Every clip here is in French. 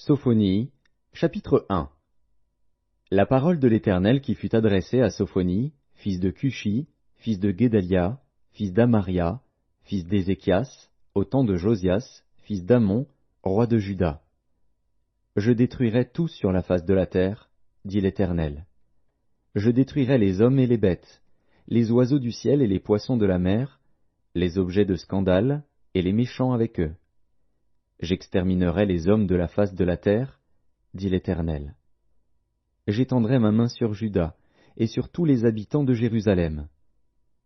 Sophonie, chapitre 1. La parole de l'Éternel qui fut adressée à Sophonie, fils de Cushi, fils de Guédalia, fils d'Amaria, fils d'Ézéchias, au temps de Josias, fils d'Amon, roi de Juda. Je détruirai tout sur la face de la terre, dit l'Éternel. Je détruirai les hommes et les bêtes, les oiseaux du ciel et les poissons de la mer, les objets de scandale et les méchants avec eux. J'exterminerai les hommes de la face de la terre, dit l'Éternel. J'étendrai ma main sur Juda et sur tous les habitants de Jérusalem.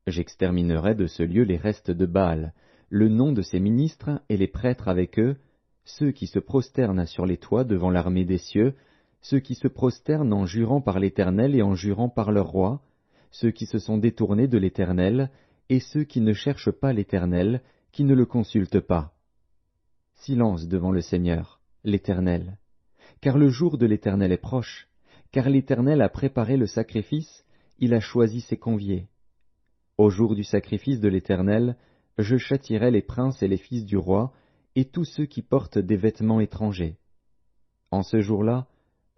J'exterminerai de ce lieu les restes de Baal, le nom de ses ministres et les prêtres avec eux, ceux qui se prosternent sur les toits devant l'armée des cieux, ceux qui se prosternent en jurant par l'Éternel et en jurant par leur roi, ceux qui se sont détournés de l'Éternel, et ceux qui ne cherchent pas l'Éternel, qui ne le consultent pas. Silence devant le Seigneur, l'Éternel, car le jour de l'Éternel est proche, car l'Éternel a préparé le sacrifice, il a choisi ses conviés. Au jour du sacrifice de l'Éternel, je châtierai les princes et les fils du roi, et tous ceux qui portent des vêtements étrangers. En ce jour-là,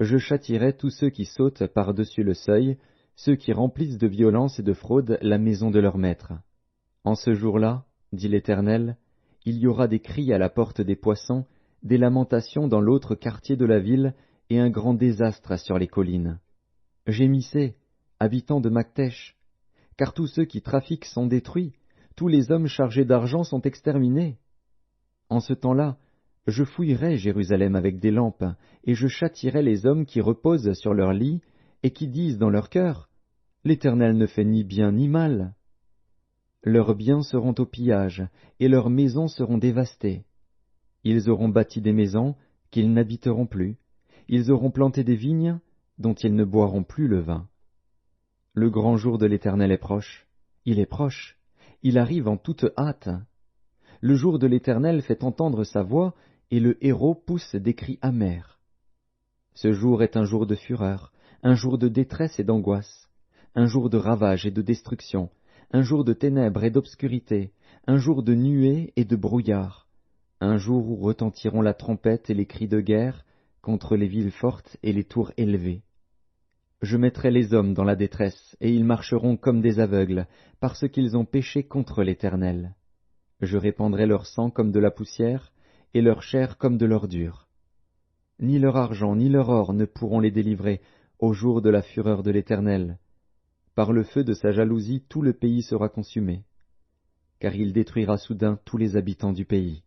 je châtierai tous ceux qui sautent par-dessus le seuil, ceux qui remplissent de violence et de fraude la maison de leur maître. En ce jour-là, dit l'Éternel, il y aura des cris à la porte des poissons, des lamentations dans l'autre quartier de la ville, et un grand désastre sur les collines. Gémissez, habitants de Maktesh, car tous ceux qui trafiquent sont détruits, tous les hommes chargés d'argent sont exterminés. En ce temps-là, je fouillerai Jérusalem avec des lampes, et je châtierai les hommes qui reposent sur leur lit, et qui disent dans leur cœur, « L'Éternel ne fait ni bien ni mal. » Leurs biens seront au pillage, et leurs maisons seront dévastées. Ils auront bâti des maisons qu'ils n'habiteront plus, ils auront planté des vignes dont ils ne boiront plus le vin. Le grand jour de l'Éternel est proche, il arrive en toute hâte. Le jour de l'Éternel fait entendre sa voix, et le héros pousse des cris amers. Ce jour est un jour de fureur, un jour de détresse et d'angoisse, un jour de ravage et de destruction, un jour de ténèbres et d'obscurité, un jour de nuées et de brouillard, un jour où retentiront la trompette et les cris de guerre contre les villes fortes et les tours élevées. Je mettrai les hommes dans la détresse, et ils marcheront comme des aveugles, parce qu'ils ont péché contre l'Éternel. Je répandrai leur sang comme de la poussière, et leur chair comme de l'ordure. Ni leur argent ni leur or ne pourront les délivrer au jour de la fureur de l'Éternel. Par le feu de sa jalousie tout le pays sera consumé, car il détruira soudain tous les habitants du pays.